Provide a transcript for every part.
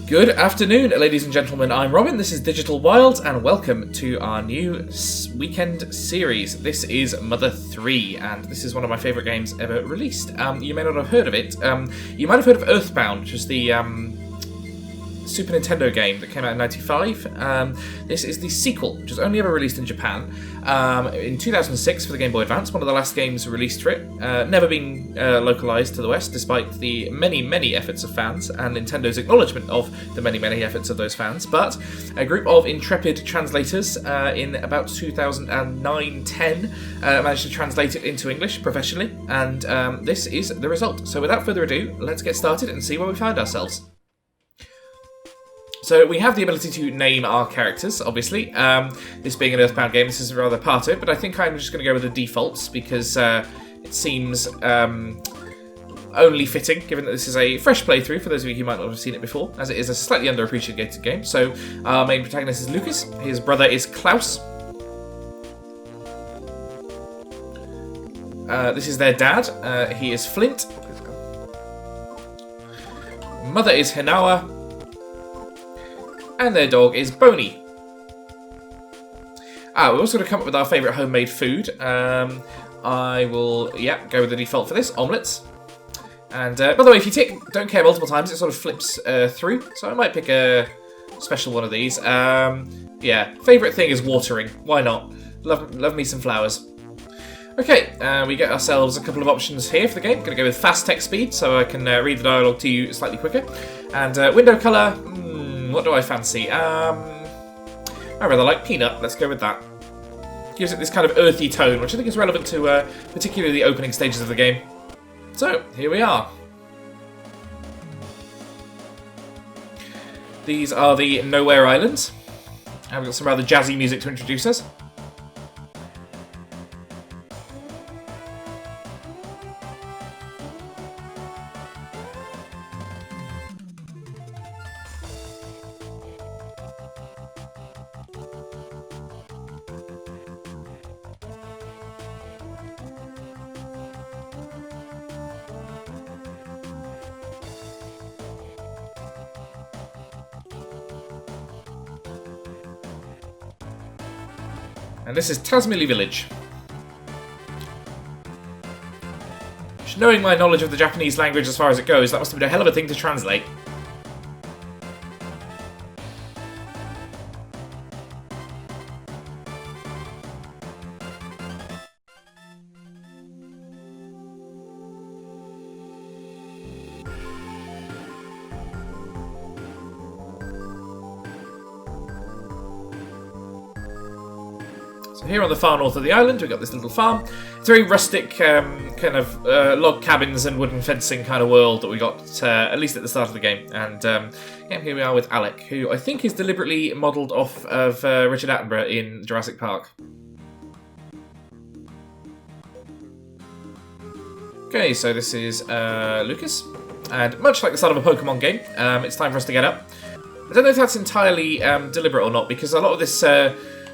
Good afternoon, ladies and gentlemen. I'm Robin, this is Digital Wilds, and welcome to our new weekend series. This is Mother 3, and this is one of my favourite games ever released. You may not have heard of it. You might have heard of Earthbound, which is the Super Nintendo game that came out in '95. This is the sequel, which was only ever released in Japan in 2006 for the Game Boy Advance, one of the last games released for it. Never been localised to the West, despite the many efforts of fans and Nintendo's acknowledgement of the many efforts of those fans. But a group of intrepid translators in about 2009-10 managed to translate it into English professionally, and this is the result. So without further ado, let's get started and see where we find ourselves. So we have the ability to name our characters, obviously. This being an Earthbound game, this is rather part of it, but I think I'm just going to go with the defaults because it seems only fitting, given that this is a fresh playthrough for those of you who might not have seen it before, as it is a slightly underappreciated game. So our main protagonist is Lucas, his brother is Klaus. This is their dad, he is Flint. Mother is Hinawa. And their dog is Boney. We're also going to come up with our favourite homemade food. I will, go with the default for this, omelettes. And by the way, if you don't care multiple times, it sort of flips through. So I might pick a special one of these. Favourite thing is watering. Why not? Love me some flowers. Okay, we get ourselves a couple of options here for the game. Going to go with fast text speed, so I can read the dialogue to you slightly quicker. And window colour. What do I fancy? I rather like peanut. Let's go with that. Gives it this kind of earthy tone, which I think is relevant to particularly the opening stages of the game. So, here we are. These are the Nowhere Islands. And we've got some rather jazzy music to introduce us. And this is Tasmili Village. Knowing my knowledge of the Japanese language as far as it goes, that must have been a hell of a thing to translate. So here on the far north of the island, we've got this little farm. It's a very rustic kind of log cabins and wooden fencing kind of world that we got, at least at the start of the game. And here we are with Alec, who I think is deliberately modelled off of Richard Attenborough in Jurassic Park. Okay, so this is Lucas. And much like the start of a Pokemon game, it's time for us to get up. I don't know if that's entirely deliberate or not, because a lot of this...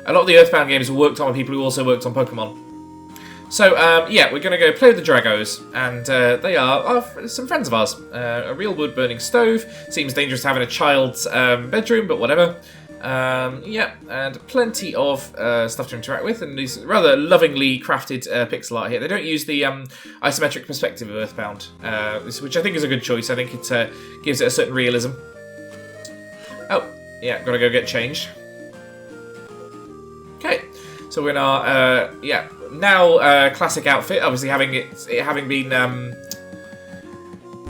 a lot of the Earthbound games were worked on by people who also worked on Pokemon. So, we're going to go play with the Dragos, and they are some friends of ours. A real wood-burning stove. Seems dangerous to have in a child's bedroom, but whatever. And plenty of stuff to interact with, and these rather lovingly crafted pixel art here. They don't use the isometric perspective of Earthbound, which I think is a good choice. I think it gives it a certain realism. Oh, yeah, gotta go get changed. Okay, so we're in our now classic outfit, obviously having been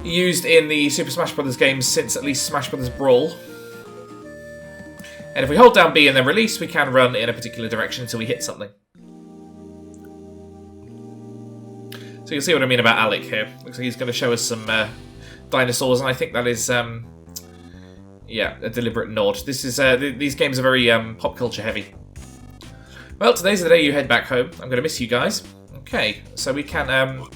used in the Super Smash Bros. Games since at least Smash Bros. Brawl. And if we hold down B and then release, we can run in a particular direction until we hit something. So you'll see what I mean about Alec here. Looks like he's going to show us some dinosaurs, and I think that is a deliberate nod. This is these games are very pop culture heavy. Well, today's the day you head back home. I'm going to miss you guys. Okay, so we can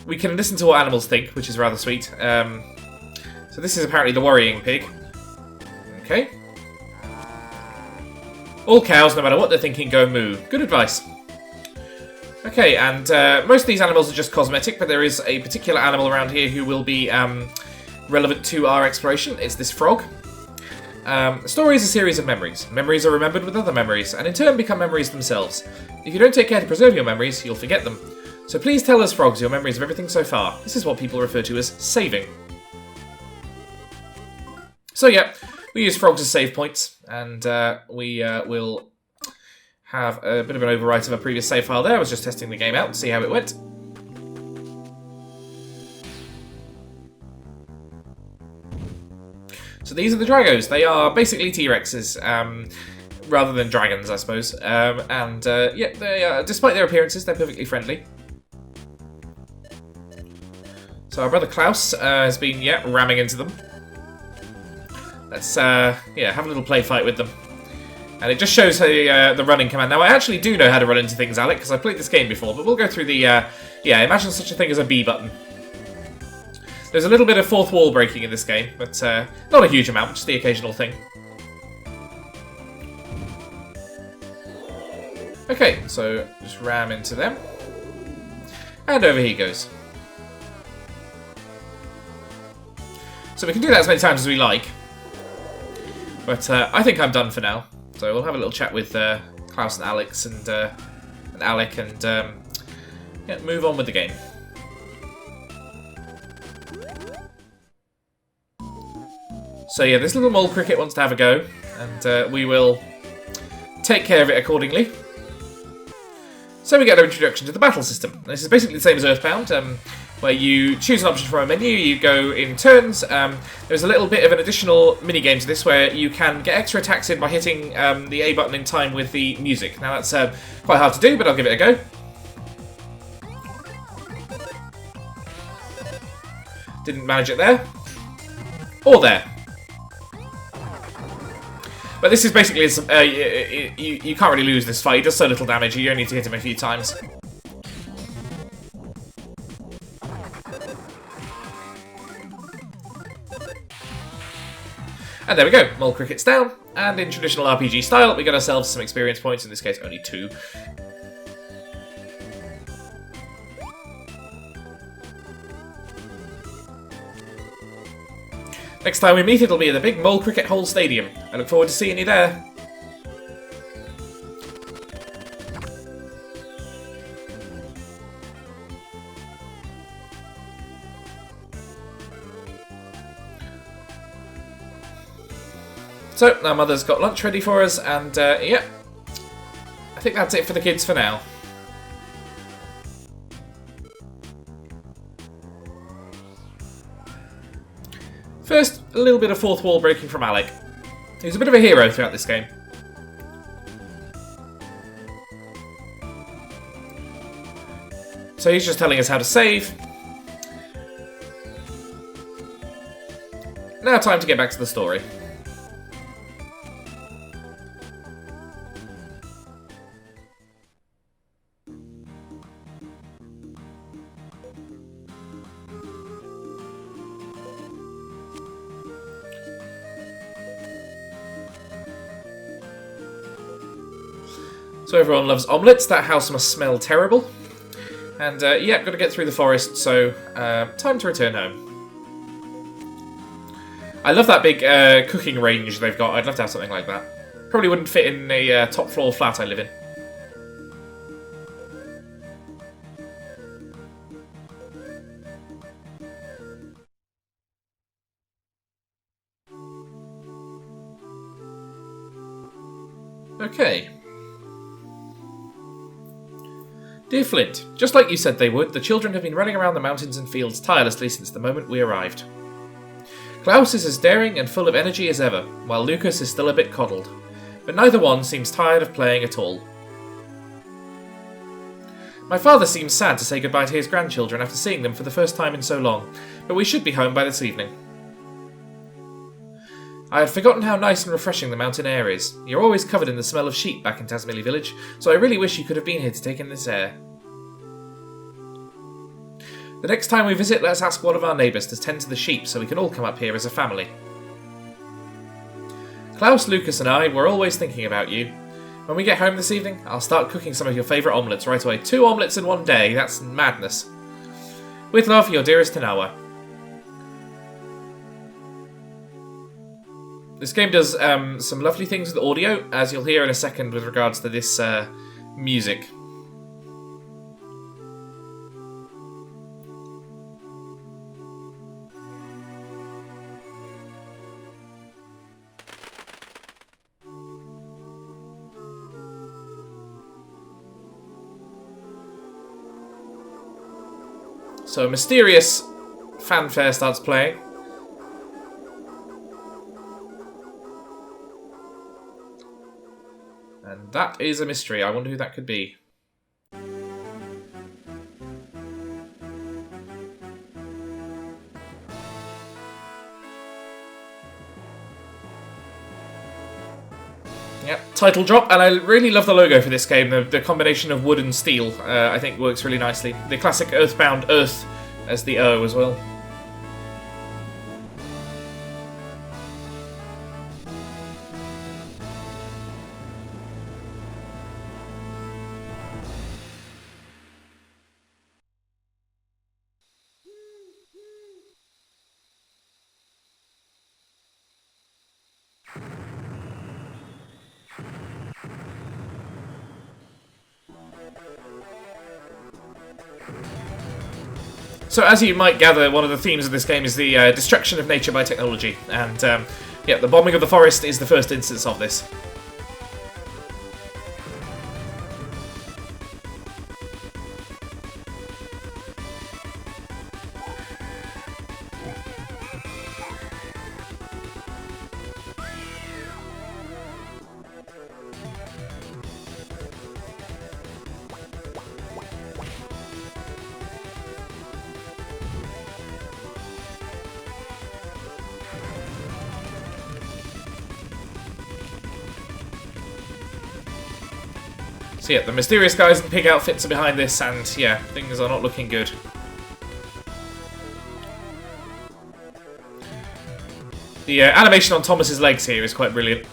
listen to what animals think, which is rather sweet. So this is apparently the worrying pig. Okay. All cows, no matter what they're thinking, go moo. Good advice. Okay, and most of these animals are just cosmetic, but there is a particular animal around here who will be relevant to our exploration. It's this frog. A story is a series of memories. Memories are remembered with other memories, and in turn become memories themselves. If you don't take care to preserve your memories, you'll forget them. So please tell us, frogs, your memories of everything so far. This is what people refer to as saving. So yeah, we use frogs as save points, and we will have a bit of an overwrite of a previous save file there. I was just testing the game out to see how it went. So these are the Dragos. They are basically T-Rexes, rather than dragons, I suppose. Yeah, they despite their appearances, they're perfectly friendly. So our brother Klaus has been, ramming into them. Let's, have a little play fight with them. And it just shows the running command. Now, I actually do know how to run into things, Alec, because I've played this game before, but we'll go through the, imagine such a thing as a B button. There's a little bit of fourth wall breaking in this game, but not a huge amount, just the occasional thing. Okay, so just ram into them. And over he goes. So we can do that as many times as we like. But I think I'm done for now. So we'll have a little chat with Klaus and Alex and Alec and move on with the game. So yeah, this little mole cricket wants to have a go, and we will take care of it accordingly. So we get our introduction to the battle system. This is basically the same as Earthbound, where you choose an option from a menu, you go in turns. There's a little bit of an additional minigame to this where you can get extra attacks in by hitting the A button in time with the music. Now that's quite hard to do, but I'll give it a go. Didn't manage it there. Or there. But this is basically, you can't really lose this fight. He does so little damage, you only need to hit him a few times. And there we go, Mole Cricket's down, and in traditional RPG style, we got ourselves some experience points, in this case only 2. Next time we meet, it'll be at the big Mole Cricket Hole Stadium. I look forward to seeing you there. So, our mother's got lunch ready for us, and I think that's it for the kids for now. First, a little bit of fourth wall breaking from Alec. He's a bit of a hero throughout this game. So he's just telling us how to save. Now time to get back to the story. So everyone loves omelettes. That house must smell terrible. And got to get through the forest, so time to return home. I love that big cooking range they've got. I'd love to have something like that. Probably wouldn't fit in a top floor flat I live in. Okay. Dear Flint, just like you said they would, the children have been running around the mountains and fields tirelessly since the moment we arrived. Klaus is as daring and full of energy as ever, while Lucas is still a bit coddled, but neither one seems tired of playing at all. My father seems sad to say goodbye to his grandchildren after seeing them for the first time in so long, but we should be home by this evening. I had forgotten how nice and refreshing the mountain air is. You're always covered in the smell of sheep back in Tasmilly village, so I really wish you could have been here to take in this air. The next time we visit, let's ask one of our neighbours to tend to the sheep so we can all come up here as a family. Klaus, Lucas and I were always thinking about you. When we get home this evening, I'll start cooking some of your favourite omelettes right away. 2 omelettes in one day, that's madness. With love, your dearest Tanawa. This game does some lovely things with audio, as you'll hear in a second with regards to this music. So a mysterious fanfare starts playing. And that is a mystery. I wonder who that could be. Yep, title drop, and I really love the logo for this game. The combination of wood and steel, I think, works really nicely. The classic Earthbound Earth as the O as well. So as you might gather, one of the themes of this game is the destruction of nature by technology, and yeah, the bombing of the forest is the first instance of this. So yeah, the mysterious guys in pig outfits are behind this, and yeah, things are not looking good. The animation on Thomas's legs here is quite brilliant.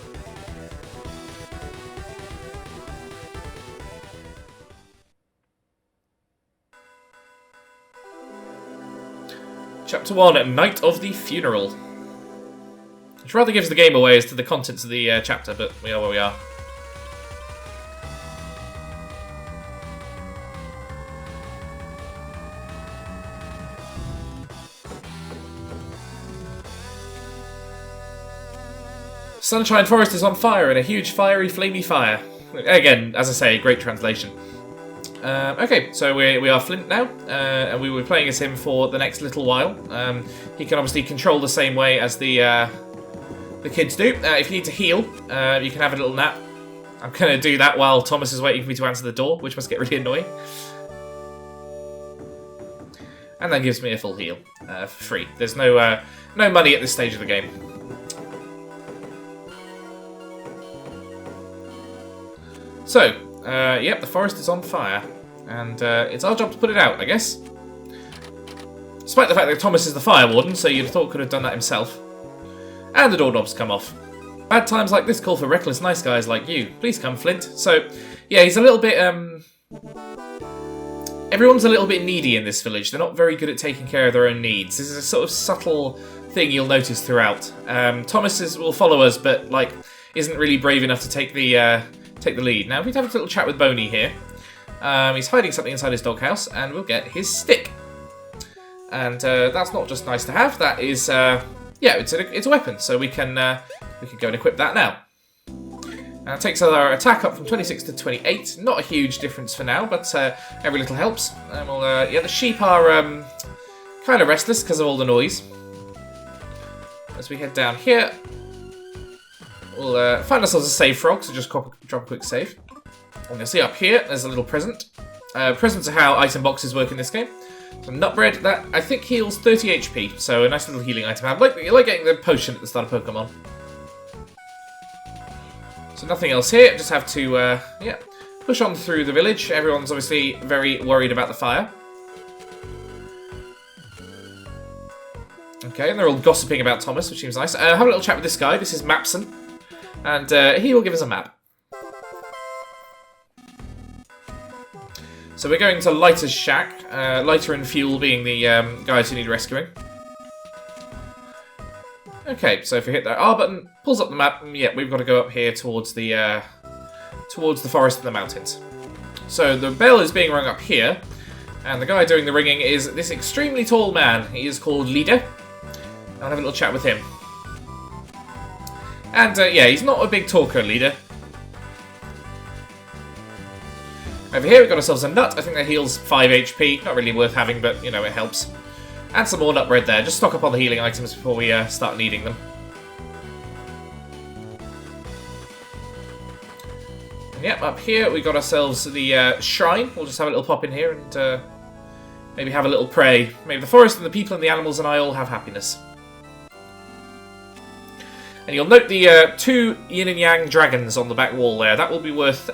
Chapter 1, Night of the Funeral. Which rather gives the game away as to the contents of the chapter, but we are where we are. Sunshine Forest is on fire in a huge fiery flamey fire. Again, as I say, great translation. Okay, so we are Flint now, and we were playing as him for the next little while. He can obviously control the same way as the kids do. If you need to heal, you can have a little nap. I'm going to do that while Thomas is waiting for me to answer the door, which must get really annoying. And that gives me a full heal, for free. There's no money at this stage of the game. So, yep, the forest is on fire, and it's our job to put it out, I guess. Despite the fact that Thomas is the fire warden, so you'd have thought could have done that himself. And the doorknobs come off. Bad times like this call for reckless nice guys like you. Please come, Flint. So, yeah, he's a little bit, everyone's a little bit needy in this village. They're not very good at taking care of their own needs. This is a sort of subtle thing you'll notice throughout. Thomas will follow us, but, like, isn't really brave enough to take the lead. Now, if we have a little chat with Boney here, he's hiding something inside his doghouse, and we'll get his stick. And that's not just nice to have. That is, yeah, it's a weapon, so we can go and equip that now. And it takes our attack up from 26 to 28. Not a huge difference for now, but every little helps. And we'll, yeah, the sheep are kind of restless because of all the noise. As we head down here, we'll find ourselves a save frog, so just drop a quick save. And you'll see up here, there's a little present. Presents are how item boxes work in this game. Some nut bread, that I think heals 30 HP, so a nice little healing item. I like getting the potion at the start of Pokemon. So nothing else here, just have to, yeah, push on through the village. Everyone's obviously very worried about the fire. Okay, and they're all gossiping about Thomas, which seems nice. Have a little chat with this guy. This is Mapson. And he will give us a map. So we're going to Lighter's shack. Lighter and Fuel being the guys who need rescuing. Okay, so if we hit that R button, pulls up the map, and yeah, we've got to go up here towards the forest and the mountains. So the bell is being rung up here, and the guy doing the ringing is this extremely tall man. He is called Leader. I'll have a little chat with him. And yeah, he's not a big talker, Leader. Over here we've got ourselves a nut. I think that heals 5 HP. Not really worth having, but you know, it helps. And some more nut bread there. Just stock up on the healing items before we start needing them. And yep, up here we got ourselves the shrine. We'll just have a little pop in here and maybe have a little pray. Maybe the forest and the people and the animals and I all have happiness. And you'll note the 2 yin and yang dragons on the back wall there. That will be worth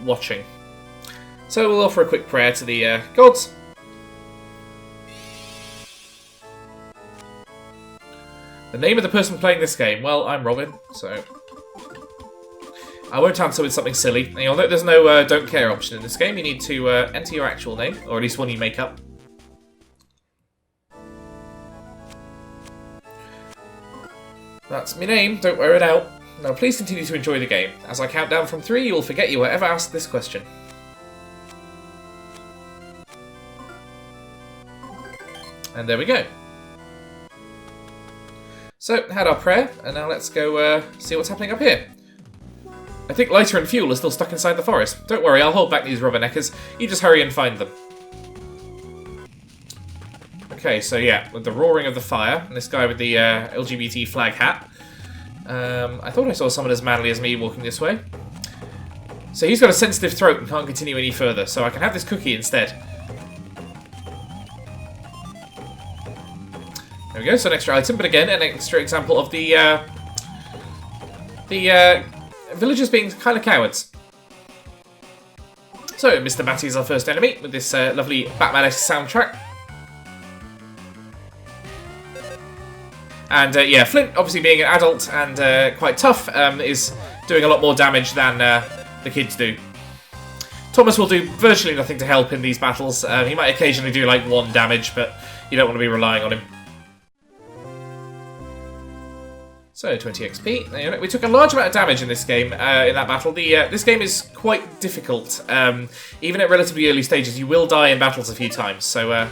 watching. So we'll offer a quick prayer to the gods. The name of the person playing this game? Well, I'm Robin, so I won't answer with something silly. And you'll note there's no don't care option in this game. You need to enter your actual name, or at least one you make up. That's my name, don't wear it out. Now please continue to enjoy the game. As I count down from 3, you will forget you were ever asked this question. And there we go. So, had our prayer, and now let's go see what's happening up here. I think lighter and fuel are still stuck inside the forest. Don't worry, I'll hold back these rubberneckers. You just hurry and find them. Okay, so yeah, with the roaring of the fire, and this guy with the LGBT flag hat. I thought I saw someone as manly as me walking this way. So he's got a sensitive throat and can't continue any further, so I can have this cookie instead. There we go, so an extra item, but again, an extra example of the villagers being kind of cowards. So, Mr. Mattie is our first enemy, with this lovely Batman-esque soundtrack. And yeah, Flint, obviously being an adult and quite tough, is doing a lot more damage than the kids do. Thomas will do virtually nothing to help in these battles. He might occasionally do like 1 damage, but you don't want to be relying on him. So, 20 XP. We took a large amount of damage in this game, in that battle. This game is quite difficult. Even at relatively early stages, you will die in battles a few times. So,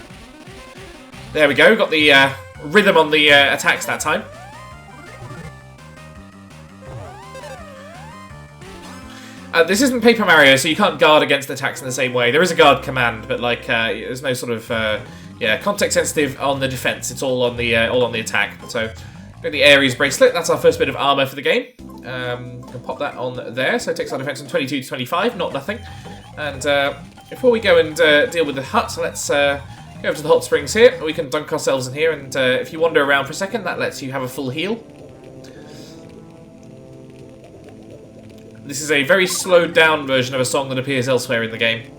there we go. Got the rhythm on the attacks that time. This isn't Paper Mario, so you can't guard against attacks in the same way. There is a guard command, but like there's no sort of context sensitive on the defense. It's all on the attack. So. The Ares bracelet, that's our first bit of armour for the game. Can pop that on there, so it takes our defense from 22 to 25, not nothing. And before we go and deal with the hut, let's go over to the hot springs here. We can dunk ourselves in here, and if you wander around for a second, that lets you have a full heal. This is a very slowed down version of a song that appears elsewhere in the game.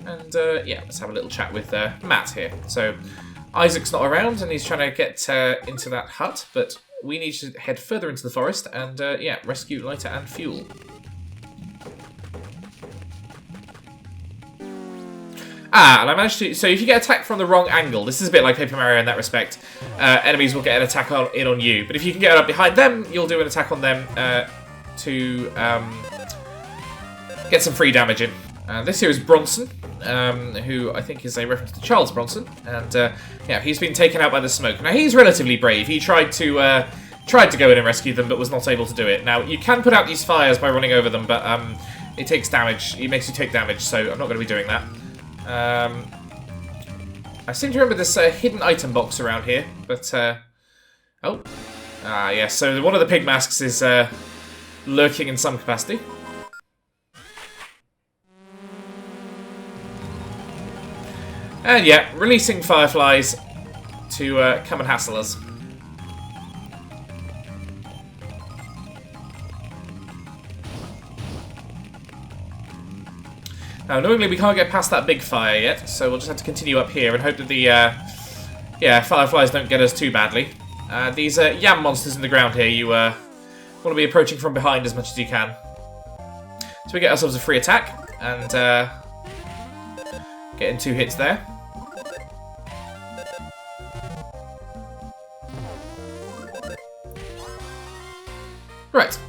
And yeah, let's have a little chat with Matt here. So, Isaac's not around and he's trying to get into that hut, but we need to head further into the forest and, yeah, rescue lighter and fuel. Ah, and I managed to... So if you get attacked from the wrong angle, this is a bit like Paper Mario in that respect, enemies will get an attack in on you. But if you can get up behind them, you'll do an attack on them to get some free damage in. This here is Bronson, who I think is a reference to Charles Bronson, and yeah, he's been taken out by the smoke. Now he's relatively brave. He tried to go in and rescue them, but was not able to do it. Now you can put out these fires by running over them, but it takes damage. It makes you take damage, so I'm not going to be doing that. I seem to remember this hidden item box around here, but yes. So one of the pig masks is lurking in some capacity. And yeah, releasing Fireflies to come and hassle us. Now, knowingly we can't get past that big fire yet, so we'll just have to continue up here and hope that the Fireflies don't get us too badly. These yam monsters in the ground here, you want to be approaching from behind as much as you can. So we get ourselves a free attack, and getting 2 hits there. Right.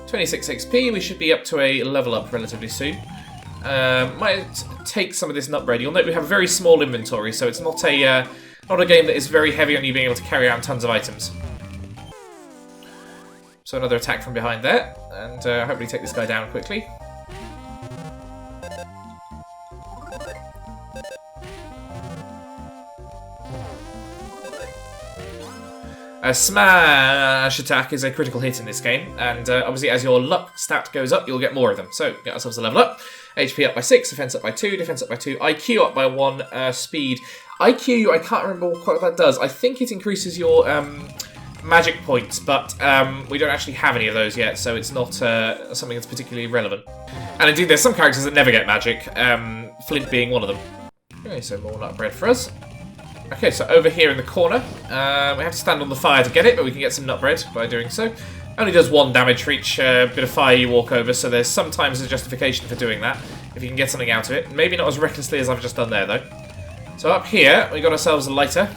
26 XP, we should be up to a level up relatively soon. Might take some of this nut bread. You'll note we have a very small inventory, so it's not a game that is very heavy on you being able to carry around tons of items. So another attack from behind there, and hopefully take this guy down quickly. A smash attack is a critical hit in this game, and obviously as your luck stat goes up, you'll get more of them. So, get ourselves a level up. HP up by 6, defense up by 2, defense up by 2, IQ up by 1, speed. IQ, I can't remember quite what that does. I think it increases your magic points, but we don't actually have any of those yet, so it's not something that's particularly relevant. And indeed, there's some characters that never get magic, Flint being one of them. Okay, so more nut bread for us. Okay, so over here in the corner, we have to stand on the fire to get it, but we can get some nut bread by doing so. Only does 1 damage for each bit of fire you walk over, so there's sometimes a justification for doing that, if you can get something out of it. Maybe not as recklessly as I've just done there, though. So up here, we got ourselves a lighter.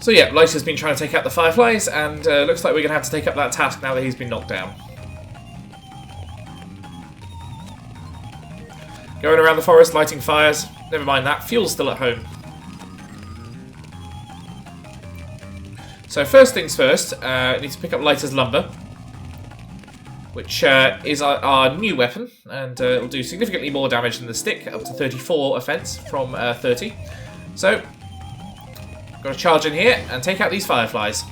So yeah, Lysa's been trying to take out the Fireflies, and looks like we're going to have to take up that task now that he's been knocked down. Going around the forest, lighting fires. Never mind that, fuel's still at home. So first things first, I need to pick up Lysa's lumber, which is our new weapon, and it will do significantly more damage than the stick, up to 34 offense from 30. So, got to charge in here and take out these Fireflies.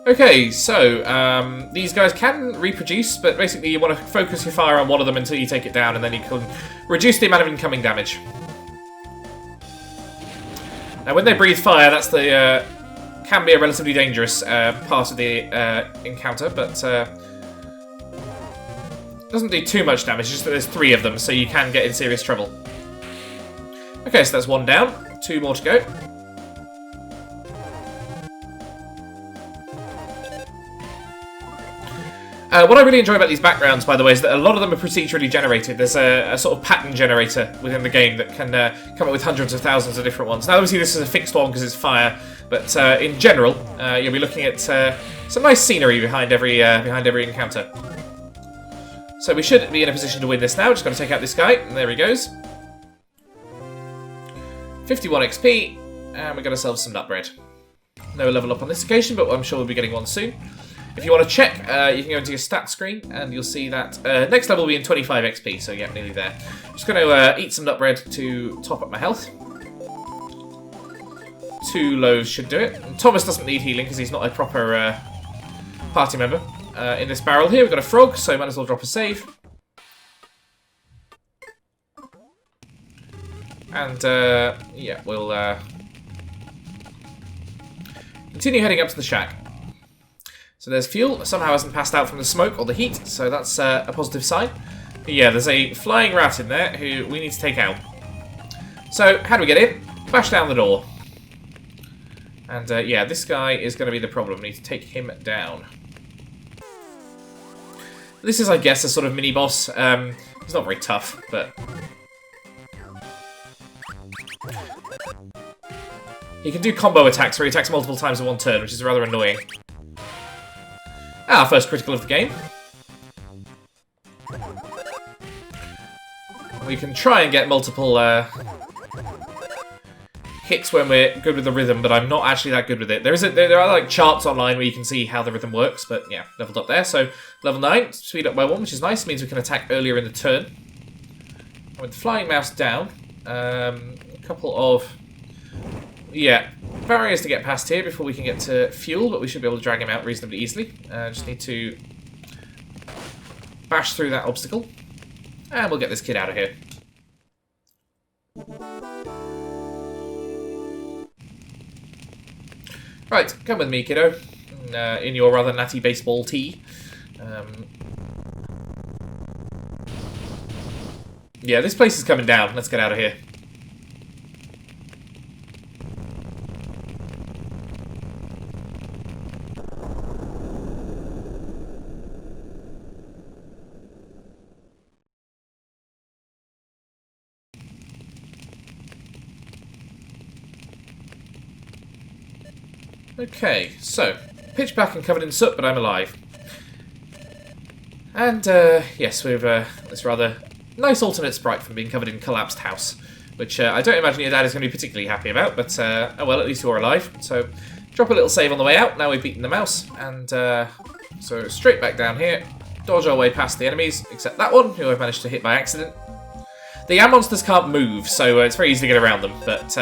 Okay, so these guys can reproduce, but basically you want to focus your fire on one of them until you take it down, and then you can reduce the amount of incoming damage. Now, when they breathe fire, that's the can be a relatively dangerous part of the encounter, but doesn't do too much damage. Just that there's 3 of them, so you can get in serious trouble. Okay, so that's 1 down, 2 more to go. What I really enjoy about these backgrounds, by the way, is that a lot of them are procedurally generated. There's a sort of pattern generator within the game that can come up with hundreds of thousands of different ones. Now, obviously, this is a fixed one because it's fire, but in general, you'll be looking at some nice scenery behind every encounter. So we should be in a position to win this now. Just got to take out this guy, and there he goes. 51 XP, and we got ourselves some nut bread. No level up on this occasion, but I'm sure we'll be getting one soon. If you want to check, you can go into your stats screen, and you'll see that next level will be in 25 XP, so yeah, nearly there. Just going to eat some nut bread to top up my health. 2 loaves should do it. And Thomas doesn't need healing because he's not a proper party member. In this barrel here, we've got a frog, so might as well drop a save. And yeah, we'll continue heading up to the shack. So there's fuel, somehow hasn't passed out from the smoke or the heat, so that's a positive sign. But yeah, there's a flying rat in there who we need to take out. So, how do we get in? Bash down the door. And yeah, this guy is going to be the problem. We need to take him down. This is, I guess, a sort of mini-boss. He's not very tough, but... he can do combo attacks where he attacks multiple times in one turn, which is rather annoying. Our first critical of the game. We can try and get multiple hits when we're good with the rhythm, but I'm not actually that good with it. There are like charts online where you can see how the rhythm works, but yeah, leveled up there. So level 9, speed up by 1, which is nice. Means we can attack earlier in the turn. And with the flying mouse down, a couple of barriers to get past here before we can get to fuel, but we should be able to drag him out reasonably easily. Just need to bash through that obstacle, and we'll get this kid out of here. Right, come with me, kiddo, in your rather natty baseball tee. Yeah, this place is coming down. Let's get out of here. Okay, so, pitch black and covered in soot, but I'm alive. And, yes, we've this rather nice alternate sprite from being covered in collapsed house, which I don't imagine your dad is going to be particularly happy about, but, oh well, at least you're alive. So, drop a little save on the way out, now we've beaten the mouse, and, so straight back down here, dodge our way past the enemies, except that one, who I've managed to hit by accident. The yam monsters can't move, so it's very easy to get around them, but,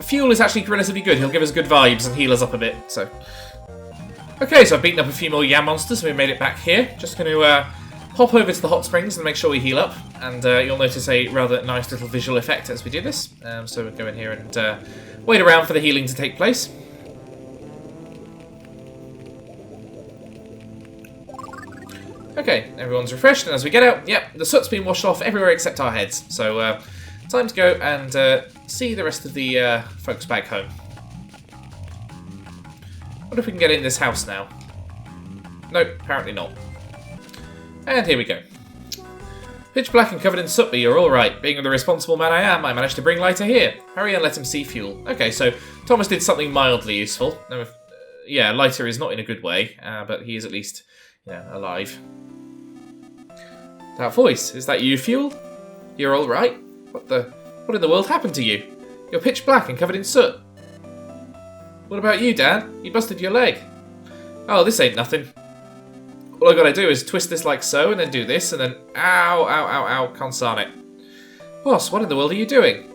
fuel is actually relatively good. He'll give us good vibes and heal us up a bit, so... Okay, so I've beaten up a few more yam monsters, and we've made it back here. Just going to hop over to the hot springs and make sure we heal up, and you'll notice a rather nice little visual effect as we do this. So we'll go in here and wait around for the healing to take place. Okay, everyone's refreshed, and as we get out, yep, the soot's been washed off everywhere except our heads. So, time to go and see the rest of the folks back home. What if we can get in this house now? Nope, apparently not. And here we go. Pitch black and covered in soot, but you're alright. Being the responsible man I am, I managed to bring Lighter here. Hurry and let him see fuel. Okay, so Thomas did something mildly useful. Now, yeah, Lighter is not in a good way, but he is at least, you know, alive. That voice, is that you, Fuel? You're alright? What in the world happened to you? You're pitch black and covered in soot. What about you, Dad? You busted your leg. Oh, this ain't nothing. All I gotta do is twist this like so, and then do this, and then ow, ow, ow, ow, consarn it. Boss, what in the world are you doing?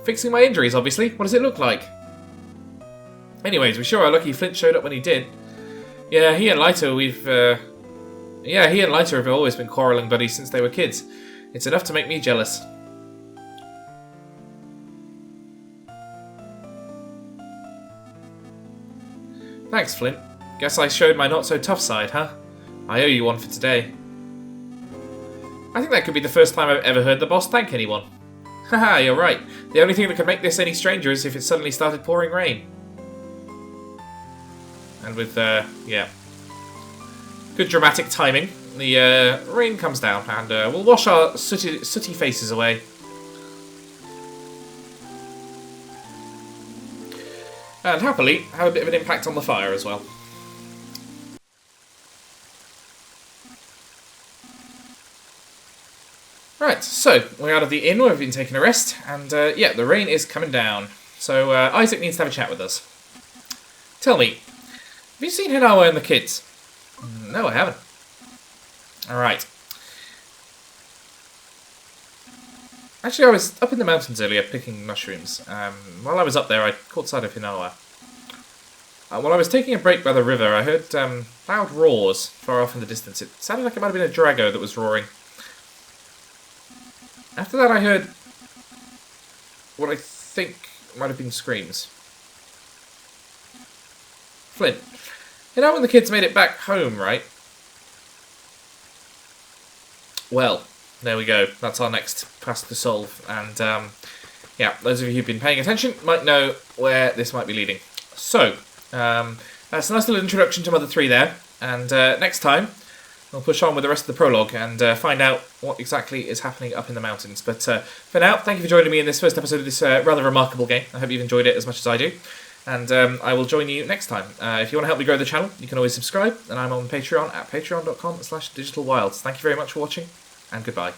Fixing my injuries, obviously. What does it look like? Anyways, we sure are lucky Flint showed up when he did. Yeah, he and Lighter have always been quarrelling buddies since they were kids. It's enough to make me jealous. Thanks, Flint. Guess I showed my not-so-tough side, huh? I owe you one for today. I think that could be the first time I've ever heard the boss thank anyone. Haha, you're right. The only thing that could make this any stranger is if it suddenly started pouring rain. And with, yeah. Good dramatic timing. The rain comes down, and we'll wash our sooty faces away. And happily, have a bit of an impact on the fire as well. Right, so we're out of the inn where we've been taking a rest, and yeah, the rain is coming down. So Isaac needs to have a chat with us. Tell me, have you seen Hinawa and the kids? No, I haven't. Alright. Actually, I was up in the mountains earlier picking mushrooms. While I was up there, I caught sight of Hinawa. While I was taking a break by the river, I heard loud roars far off in the distance. It sounded like it might have been a Drago that was roaring. After that, I heard what I think might have been screams. Flint, you know when the kids made it back home, right? Well, there we go. That's our next task to solve. And, yeah, those of you who've been paying attention might know where this might be leading. So, that's a nice little introduction to Mother 3 there. And next time, we'll push on with the rest of the prologue and find out what exactly is happening up in the mountains. But for now, thank you for joining me in this first episode of this rather remarkable game. I hope you've enjoyed it as much as I do. And I will join you next time. If you want to help me grow the channel, you can always subscribe. And I'm on Patreon at patreon.com/digitalwilds. Thank you very much for watching, and goodbye.